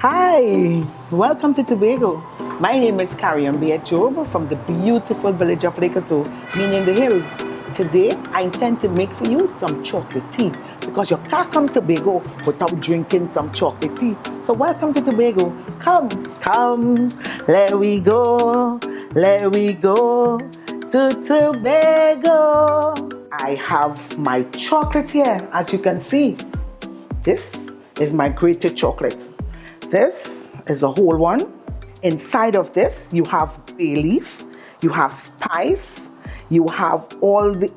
Hi, welcome to Tobago. My name is Carrion Job from the beautiful village of Lekato, meaning the hills. Today, I intend to make for you some chocolate tea because you can't come to Tobago without drinking some chocolate tea. So welcome to Tobago. Come, let we go to Tobago. I have my chocolate here, as you can see. This is my grated chocolate. This is a whole one. Inside of this, you have bay leaf, you have spice, you have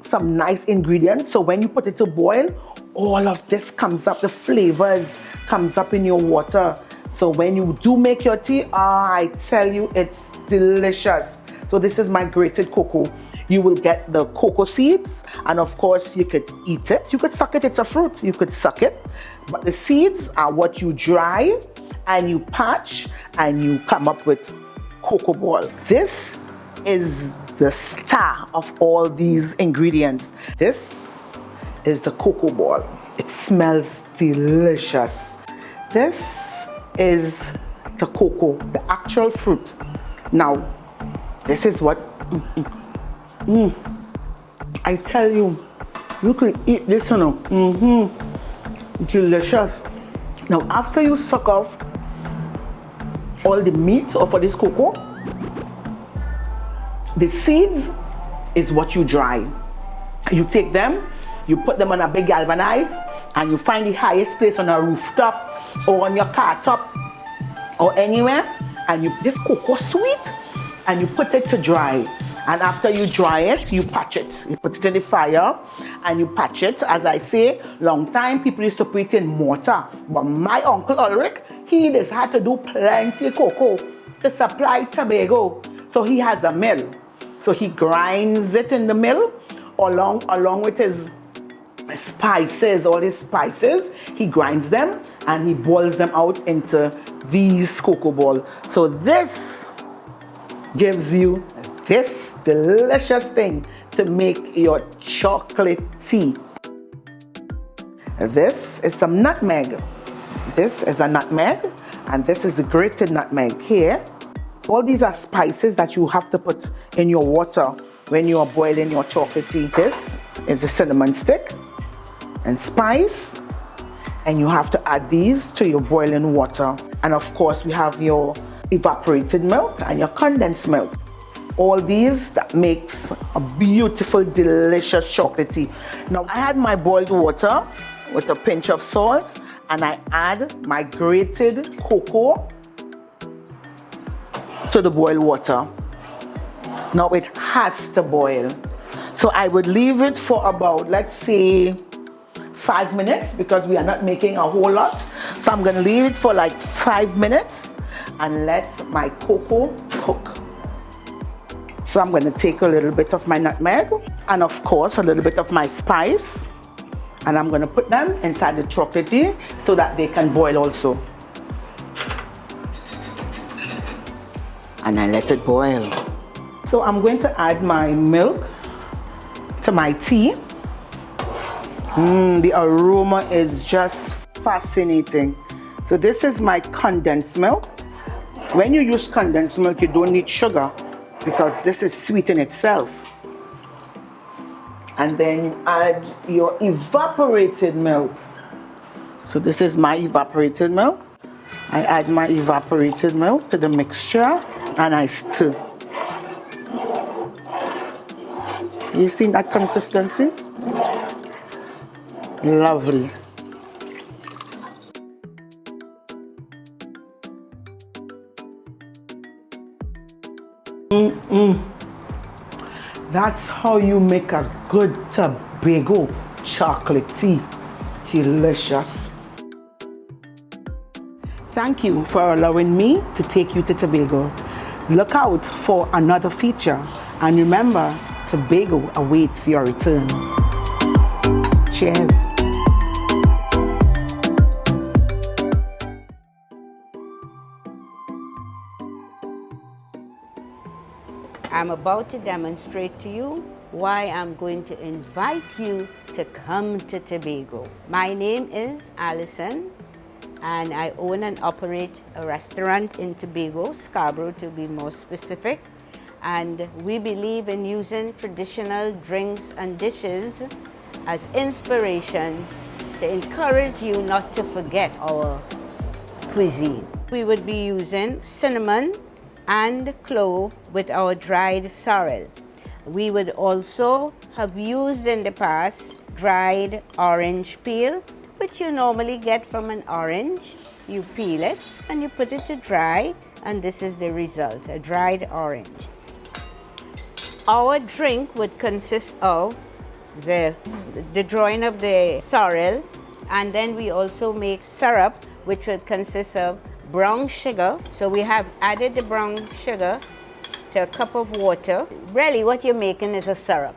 some nice ingredients. So when you put it to boil, all of this comes up, the flavors comes up in your water. So when you do make your tea, I tell you, it's delicious. So this is my grated cocoa. You will get the cocoa seeds, and of course you could eat it. You could suck it, it's a fruit, you could suck it. But the seeds are what you dry and you patch and you come up with cocoa ball. This is the star of all these ingredients. This is the cocoa ball. It smells delicious. This is the cocoa, the actual fruit. Now, this is what, I tell you, you could eat this, you know. Delicious. Now, after you suck off all the meat off of this cocoa, the seeds is what you dry. You take them, you put them on a big galvanize, and you find the highest place on a rooftop or on your car top or anywhere, and this cocoa sweet, and you put it to dry. And after you dry it, you patch it. You put it in the fire and you patch it. As I say, long time people used to put it in mortar. But my uncle Ulrich, he just had to do plenty of cocoa to supply Tobago. So he has a mill. So he grinds it in the mill along with his spices, all his spices. He grinds them and he boils them out into these cocoa balls. So this gives you this delicious thing to make your chocolate tea. This is some nutmeg. This is a nutmeg, and this is the grated nutmeg here. All these are spices that you have to put in your water when you are boiling your chocolate tea. This is the cinnamon stick and spice, and you have to add these to your boiling water. And of course, we have your evaporated milk and your condensed milk. All these that makes a beautiful, delicious chocolate tea. Now, I had my boiled water with a pinch of salt, and I add my grated cocoa to the boiled water. Now, it has to boil. So I would leave it for about, let's say, 5 minutes, because we are not making a whole lot. So I'm gonna leave it for like 5 minutes and let my cocoa cook. So I'm going to take a little bit of my nutmeg and of course a little bit of my spice, and I'm going to put them inside the chocolate tea so that they can boil also. And I let it boil. So I'm going to add my milk to my tea. The aroma is just fascinating. So this is my condensed milk. When you use condensed milk, you don't need sugar, because this is sweet in itself. And then you add your evaporated milk. So this is my evaporated milk. I add my evaporated milk to the mixture and I stir. You see that consistency? Lovely. That's how you make a good Tobago chocolate tea. Delicious. Thank you for allowing me to take you to Tobago. Look out for another feature, and remember, Tobago awaits your return. Cheers. I'm about to demonstrate to you why I'm going to invite you to come to Tobago. My name is Allison, and I own and operate a restaurant in Tobago, Scarborough to be more specific. And we believe in using traditional drinks and dishes as inspirations to encourage you not to forget our cuisine. We would be using cinnamon and clove with our dried sorrel. We would also have used in the past dried orange peel, which you normally get from an orange. You peel it and you put it to dry, and this is the result, a dried orange. Our drink would consist of the drawing of the sorrel, and then we also make syrup, which would consist of brown sugar. So we have added the brown sugar to a cup of water. Really what you're making is a syrup,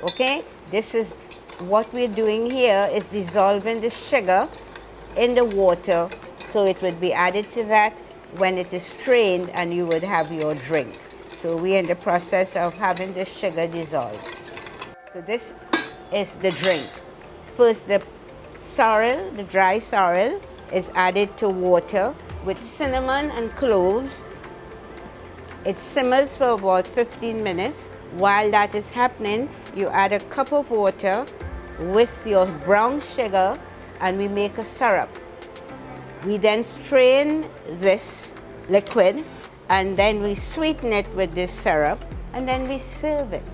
okay? This is what we're doing here, is dissolving the sugar in the water, so it would be added to that when it is strained, and you would have your drink. So we're in the process of having the sugar dissolved. So this is the drink. First, the sorrel, the dry sorrel, is added to water with cinnamon and cloves. It simmers for about 15 minutes. While that is happening, you add a cup of water with your brown sugar, and we make a syrup. We then strain this liquid, and then we sweeten it with this syrup, and then we serve it.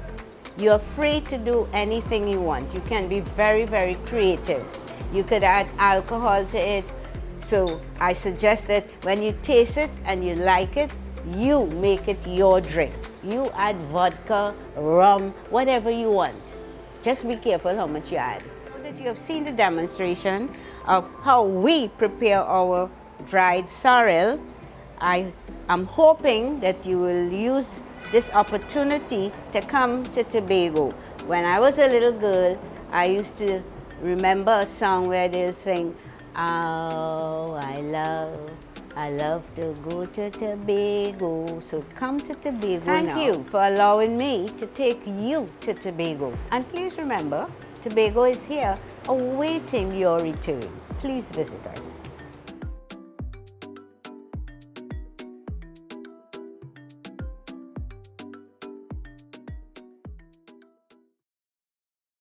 You're free to do anything you want. You can be very, very creative. You could add alcohol to it. So I suggest that when you taste it and you like it, you make it your drink. You add vodka, rum, whatever you want. Just be careful how much you add. So that you have seen the demonstration of how we prepare our dried sorrel, I am hoping that you will use this opportunity to come to Tobago. When I was a little girl, I used to remember a song where they'll sing, "Oh, I love to go to Tobago." So come to Tobago now. Thank you for allowing me to take you to Tobago. And please remember, Tobago is here awaiting your return. Please visit us.